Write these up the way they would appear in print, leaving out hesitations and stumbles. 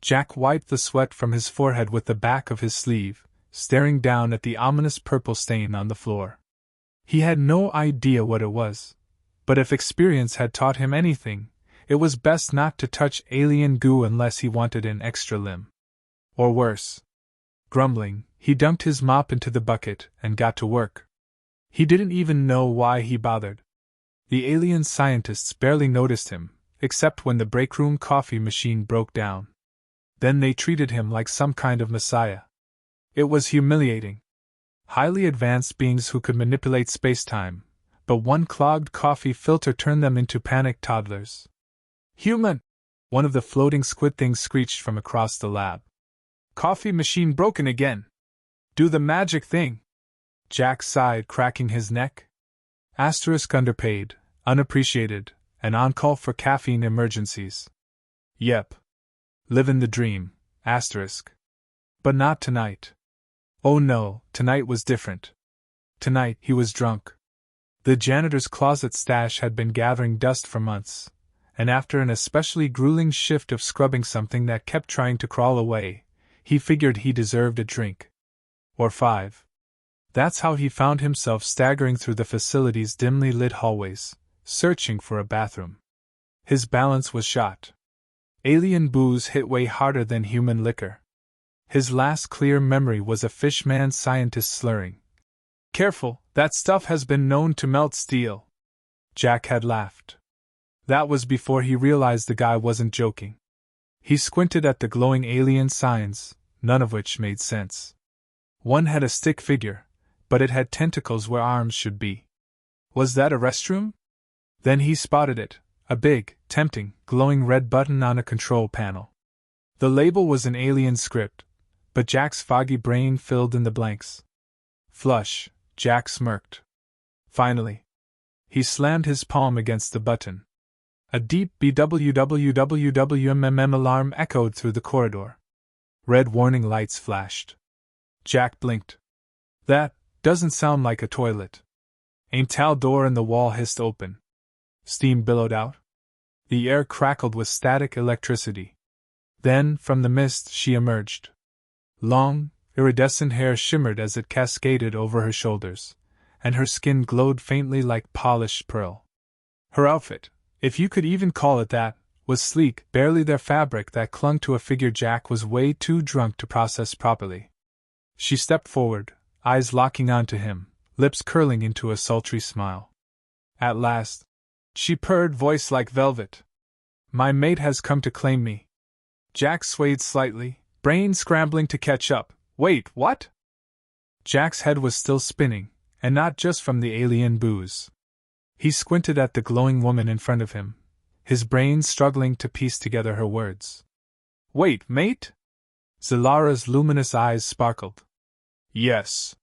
Jack wiped the sweat from his forehead with the back of his sleeve, staring down at the ominous purple stain on the floor. He had no idea what it was, but if experience had taught him anything, it was best not to touch alien goo unless he wanted an extra limb. Or worse. Grumbling, he dunked his mop into the bucket and got to work. He didn't even know why he bothered. The alien scientists barely noticed him, except when the breakroom coffee machine broke down. Then they treated him like some kind of messiah. It was humiliating. Highly advanced beings who could manipulate space-time, but one clogged coffee filter turned them into panicked toddlers. "Human!" one of the floating squid things screeched from across the lab. "Coffee machine broken again! Do the magic thing!" Jack sighed, cracking his neck. Asterisk underpaid, unappreciated, and on call for caffeine emergencies. Yep. Livin' the dream, asterisk. But not tonight. Oh no, tonight was different. Tonight he was drunk. The janitor's closet stash had been gathering dust for months, and after an especially grueling shift of scrubbing something that kept trying to crawl away, he figured he deserved a drink. Or 5. That's how he found himself staggering through the facility's dimly lit hallways, searching for a bathroom. His balance was shot. Alien booze hit way harder than human liquor. His last clear memory was a fishman scientist slurring, "Careful, that stuff has been known to melt steel." Jack had laughed. That was before he realized the guy wasn't joking. He squinted at the glowing alien signs, none of which made sense. One had a stick figure, but it had tentacles where arms should be. Was that a restroom? Then he spotted it, a big, tempting, glowing red button on a control panel. The label was in alien script, but Jack's foggy brain filled in the blanks. Flush, Jack smirked. Finally. He slammed his palm against the button. A deep BWWWMMM alarm echoed through the corridor. Red warning lights flashed. Jack blinked. That doesn't sound like a toilet. A metal door in the wall hissed open. Steam billowed out. The air crackled with static electricity. Then, from the mist, she emerged. Long, iridescent hair shimmered as it cascaded over her shoulders, and her skin glowed faintly like polished pearl. Her outfit, if you could even call it that, was sleek, barely their fabric that clung to a figure Jack was way too drunk to process properly. She stepped forward, eyes locking onto him, lips curling into a sultry smile. At last, she purred, voice like velvet. "My mate has come to claim me." Jack swayed slightly, brain scrambling to catch up. Wait, what? Jack's head was still spinning, and not just from the alien booze. He squinted at the glowing woman in front of him, his brain struggling to piece together her words. "Wait, mate?" Zalara's luminous eyes sparkled. "Yes.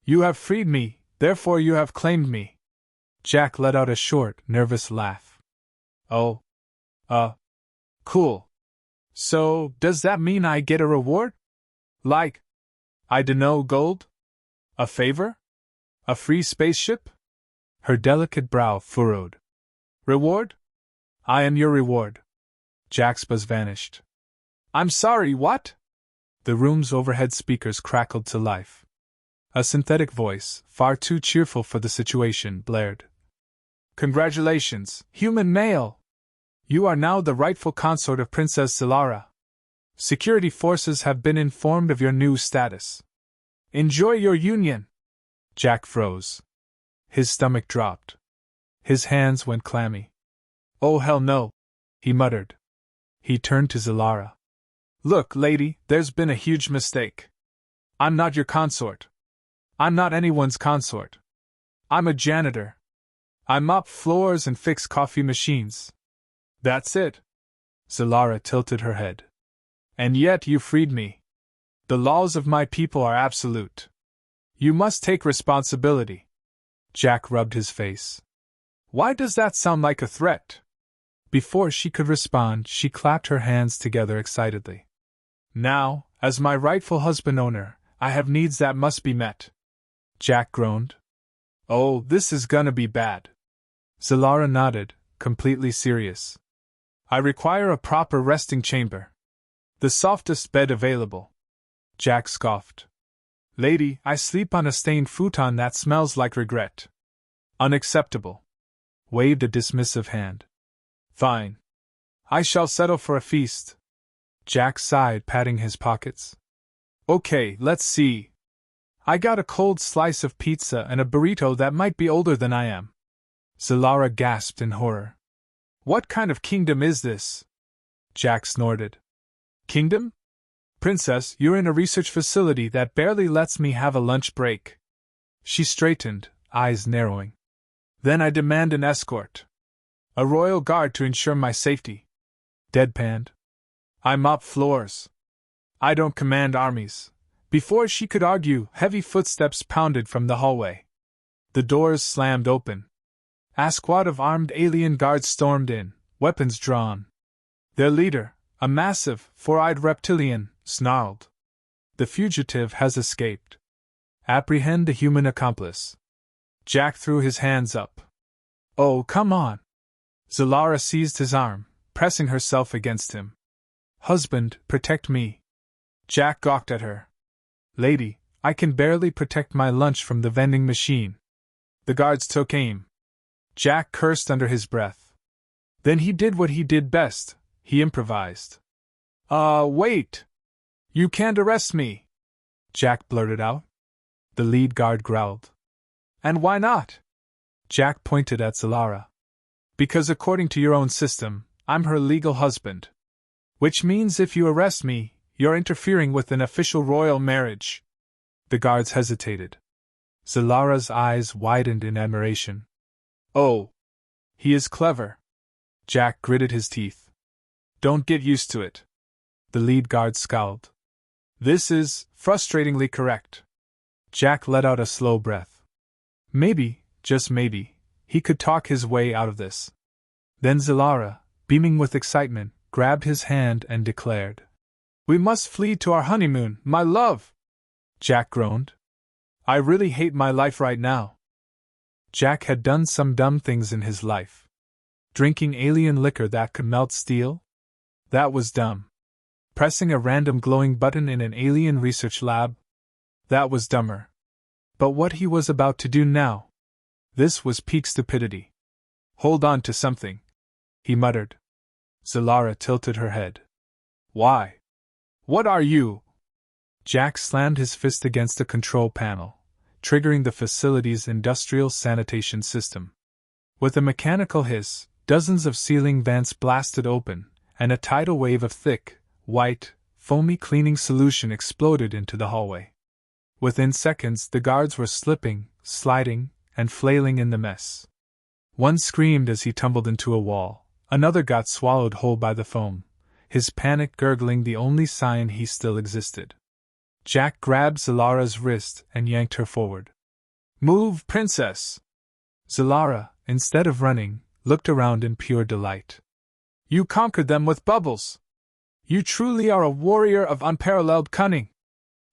You have freed me, therefore you have claimed me." Jack let out a short, nervous laugh. "Oh. Cool. So, does that mean I get a reward? Like, I dunno, gold? A favor? A free spaceship?" Her delicate brow furrowed. "Reward? I am your reward." Jack's buzz vanished. "I'm sorry, what?" The room's overhead speakers crackled to life. A synthetic voice, far too cheerful for the situation, blared. "Congratulations, human male! You are now the rightful consort of Princess Zalara. Security forces have been informed of your new status. Enjoy your union!" Jack froze. His stomach dropped. His hands went clammy. "Oh hell no," he muttered. He turned to Zalara. "Look, lady, there's been a huge mistake. I'm not your consort. I'm not anyone's consort. I'm a janitor. I mop floors and fix coffee machines. That's it." Zalara tilted her head. "And yet you freed me. The laws of my people are absolute. You must take responsibility." Jack rubbed his face. "Why does that sound like a threat?" Before she could respond, she clapped her hands together excitedly. "Now, as my rightful husband-owner, I have needs that must be met." Jack groaned. "Oh, this is gonna be bad." Zalara nodded, completely serious. "I require a proper resting chamber." The softest bed available. Jack scoffed. Lady, I sleep on a stained futon that smells like regret. Unacceptable. Waved a dismissive hand. Fine. I shall settle for a feast. Jack sighed, patting his pockets. Okay, let's see. I got a cold slice of pizza and a burrito that might be older than I am. Zilara gasped in horror. What kind of kingdom is this? Jack snorted. Kingdom? Princess, you're in a research facility that barely lets me have a lunch break. She straightened, eyes narrowing. Then I demand an escort. A royal guard to ensure my safety. Deadpanned. I mop floors. I don't command armies. Before she could argue, heavy footsteps pounded from the hallway. The doors slammed open. A squad of armed alien guards stormed in, weapons drawn. Their leader, a massive, four-eyed reptilian, snarled. The fugitive has escaped. Apprehend the human accomplice. Jack threw his hands up. Oh, come on. Zilara seized his arm, pressing herself against him. Husband, protect me. Jack gawked at her. Lady, I can barely protect my lunch from the vending machine. The guards took aim. Jack cursed under his breath. Then he did what he did best, he improvised. Wait! You can't arrest me! Jack blurted out. The lead guard growled. And why not? Jack pointed at Zilara. Because according to your own system, I'm her legal husband. Which means if you arrest me, you're interfering with an official royal marriage. The guards hesitated. Zilara's eyes widened in admiration. Oh! He is clever. Jack gritted his teeth. Don't get used to it. The lead guard scowled. This is frustratingly correct. Jack let out a slow breath. Maybe, just maybe, he could talk his way out of this. Then Zilara, beaming with excitement, grabbed his hand and declared. We must flee to our honeymoon, my love! Jack groaned. I really hate my life right now. Jack had done some dumb things in his life. Drinking alien liquor that could melt steel? That was dumb. Pressing a random glowing button in an alien research lab? That was dumber. But what he was about to do now? This was peak stupidity. Hold on to something, he muttered. Zilara tilted her head. Why? What are you? Jack slammed his fist against the control panel, triggering the facility's industrial sanitation system. With a mechanical hiss, dozens of ceiling vents blasted open, and a tidal wave of thick, white, foamy cleaning solution exploded into the hallway. Within seconds, the guards were slipping, sliding, and flailing in the mess. One screamed as he tumbled into a wall, another got swallowed whole by the foam, his panic gurgling the only sign he still existed. Jack grabbed Zilara's wrist and yanked her forward. Move, princess! Zilara, instead of running, looked around in pure delight. You conquered them with bubbles! You truly are a warrior of unparalleled cunning!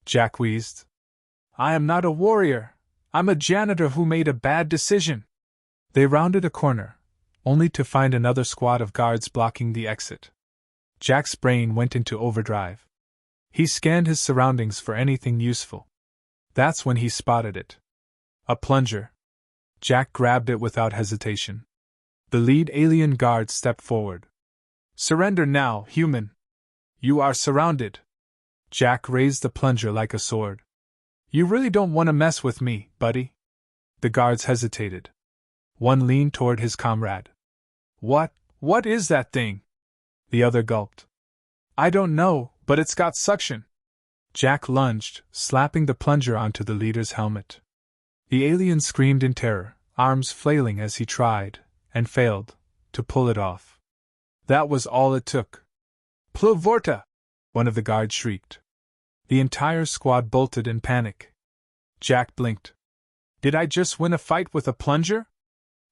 Jack wheezed. I am not a warrior. I'm a janitor who made a bad decision. They rounded a corner, only to find another squad of guards blocking the exit. Jack's brain went into overdrive. He scanned his surroundings for anything useful. That's when he spotted it. A plunger. Jack grabbed it without hesitation. The lead alien guard stepped forward. Surrender now, human. You are surrounded. Jack raised the plunger like a sword. You really don't want to mess with me, buddy? The guards hesitated. One leaned toward his comrade. What is that thing? The other gulped. I don't know, but it's got suction. Jack lunged, slapping the plunger onto the leader's helmet. The alien screamed in terror, arms flailing as he tried, and failed, to pull it off. That was all it took. Pluvorta! One of the guards shrieked. The entire squad bolted in panic. Jack blinked. Did I just win a fight with a plunger?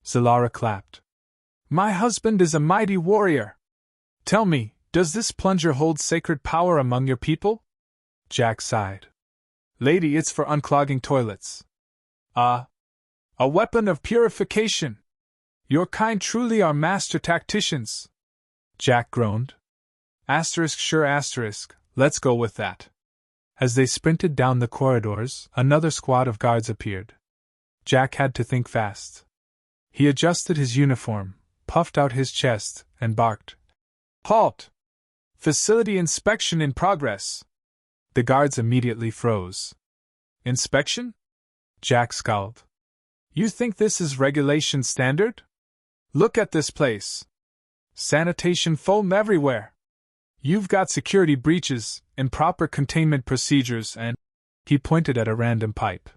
Zilara clapped. My husband is a mighty warrior. Tell me, does this plunger hold sacred power among your people? Jack sighed. Lady, it's for unclogging toilets. A weapon of purification. Your kind truly are master tacticians. Jack groaned. Asterisk sure asterisk, let's go with that. As they sprinted down the corridors, another squad of guards appeared. Jack had to think fast. He adjusted his uniform, puffed out his chest, and barked. Halt! Facility inspection in progress. The guards immediately froze. Inspection? Jack scowled. You think this is regulation standard? Look at this place. Sanitation foam everywhere. You've got security breaches, improper containment procedures, and… He pointed at a random pipe.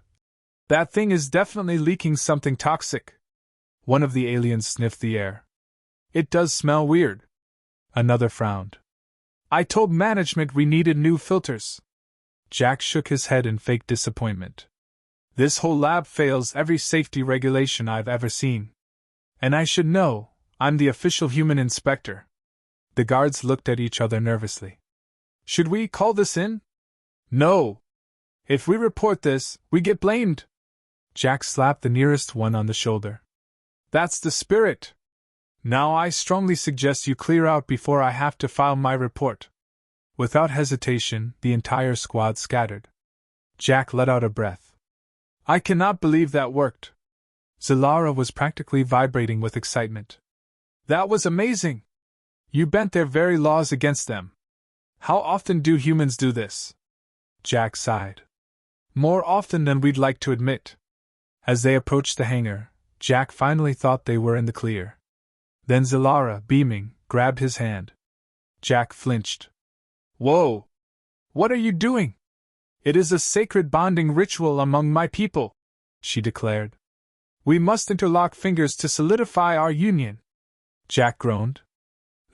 That thing is definitely leaking something toxic. One of the aliens sniffed the air. It does smell weird. Another frowned. I told management we needed new filters. Jack shook his head in fake disappointment. This whole lab fails every safety regulation I've ever seen. And I should know, I'm the official human inspector. The guards looked at each other nervously. Should we call this in? No. If we report this, we get blamed. Jack slapped the nearest one on the shoulder. That's the spirit. Now I strongly suggest you clear out before I have to file my report. Without hesitation, the entire squad scattered. Jack let out a breath. I cannot believe that worked. Zilara was practically vibrating with excitement. That was amazing. You bent their very laws against them. How often do humans do this? Jack sighed. More often than we'd like to admit. As they approached the hangar, Jack finally thought they were in the clear. Then Zilara, beaming, grabbed his hand. Jack flinched. Whoa! What are you doing? It is a sacred bonding ritual among my people, she declared. We must interlock fingers to solidify our union. Jack groaned.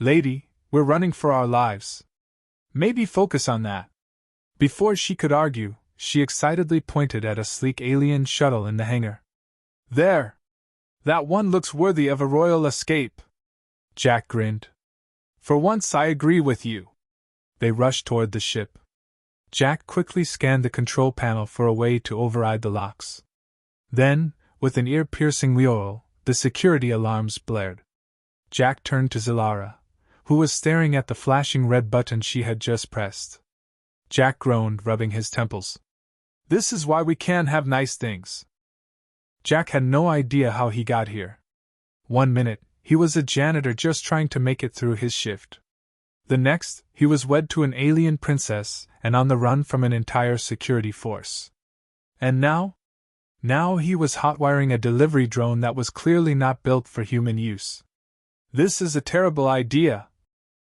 Lady, we're running for our lives. Maybe focus on that. Before she could argue, she excitedly pointed at a sleek alien shuttle in the hangar. There! That one looks worthy of a royal escape. Jack grinned. For once I agree with you. They rushed toward the ship. Jack quickly scanned the control panel for a way to override the locks. Then, with an ear-piercing wheeol, the security alarms blared. Jack turned to Zilara, who was staring at the flashing red button she had just pressed. Jack groaned, rubbing his temples. This is why we can't have nice things. Jack had no idea how he got here. 1 minute, he was a janitor just trying to make it through his shift. The next, he was wed to an alien princess and on the run from an entire security force. And now? Now he was hotwiring a delivery drone that was clearly not built for human use. This is a terrible idea,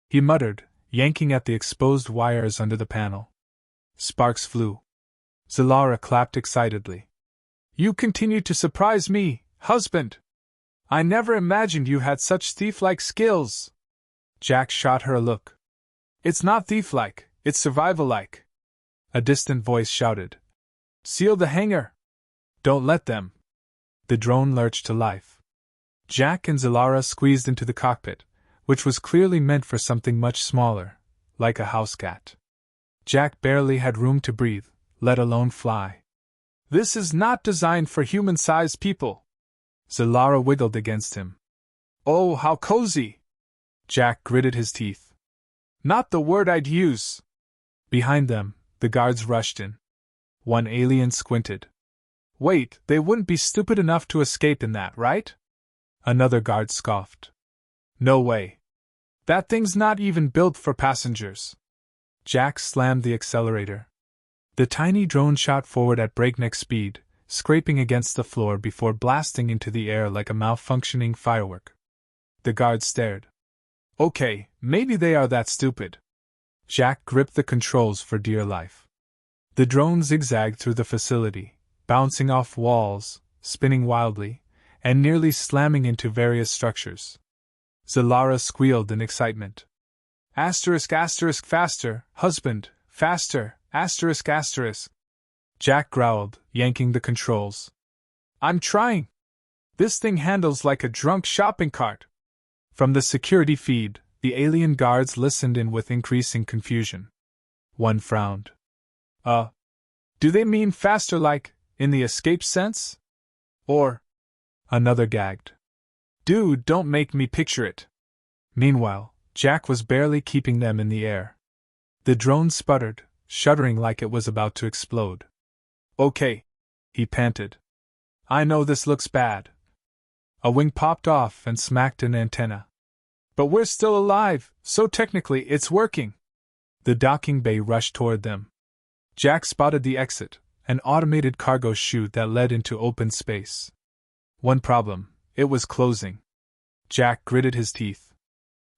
he muttered, yanking at the exposed wires under the panel. Sparks flew. Zilara clapped excitedly. You continue to surprise me, husband. I never imagined you had such thief-like skills. Jack shot her a look. It's not thief-like, it's survival-like. A distant voice shouted. Seal the hangar. Don't let them. The drone lurched to life. Jack and Zilara squeezed into the cockpit, which was clearly meant for something much smaller, like a house cat. Jack barely had room to breathe, let alone fly. This is not designed for human-sized people. Zilara wiggled against him. Oh, how cozy! Jack gritted his teeth. Not the word I'd use. Behind them, the guards rushed in. One alien squinted. Wait, they wouldn't be stupid enough to escape in that, right? Another guard scoffed. No way. That thing's not even built for passengers. Jack slammed the accelerator. The tiny drone shot forward at breakneck speed, scraping against the floor before blasting into the air like a malfunctioning firework. The guards stared. Okay, maybe they are that stupid. Jack gripped the controls for dear life. The drone zigzagged through the facility, bouncing off walls, spinning wildly, and nearly slamming into various structures. Zilara squealed in excitement. Asterisk asterisk faster, husband, faster, asterisk asterisk. Jack growled, yanking the controls. I'm trying. This thing handles like a drunk shopping cart. From the security feed, the alien guards listened in with increasing confusion. One frowned. Do they mean faster like, in the escape sense? Or… Another gagged. Dude, don't make me picture it. Meanwhile, Jack was barely keeping them in the air. The drone sputtered, shuddering like it was about to explode. Okay, he panted. I know this looks bad. A wing popped off and smacked an antenna. But we're still alive, so technically it's working. The docking bay rushed toward them. Jack spotted the exit, an automated cargo chute that led into open space. One problem, it was closing. Jack gritted his teeth.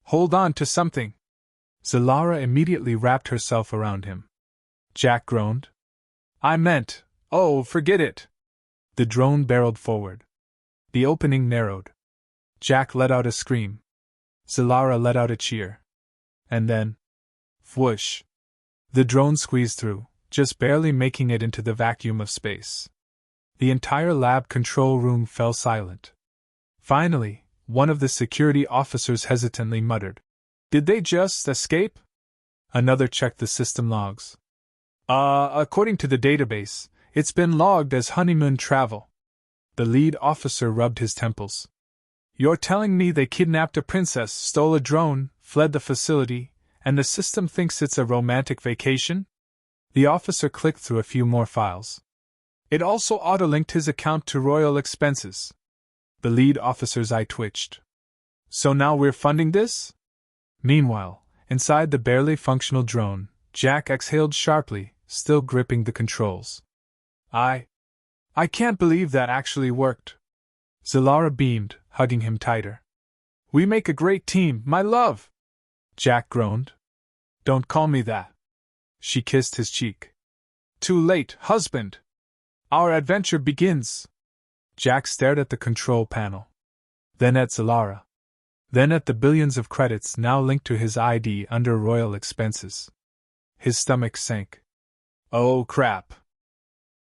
Hold on to something. Zalara immediately wrapped herself around him. Jack groaned. I meant, oh, forget it. The drone barreled forward. The opening narrowed. Jack let out a scream. Zalara let out a cheer. And then, whoosh. The drone squeezed through, just barely making it into the vacuum of space. The entire lab control room fell silent. Finally, one of the security officers hesitantly muttered, Did they just escape? Another checked the system logs. According to the database, it's been logged as honeymoon travel. The lead officer rubbed his temples. You're telling me they kidnapped a princess, stole a drone, fled the facility, and the system thinks it's a romantic vacation? The officer clicked through a few more files. It also auto-linked his account to royal expenses. The lead officer's eye twitched. So now we're funding this? Meanwhile, inside the barely functional drone, Jack exhaled sharply, still gripping the controls. I can't believe that actually worked. Zalara beamed, hugging him tighter. We make a great team, my love! Jack groaned. Don't call me that. She kissed his cheek. Too late, husband! Our adventure begins! Jack stared at the control panel. Then at Zalara. Then at the billions of credits now linked to his ID under royal expenses. His stomach sank. Oh crap!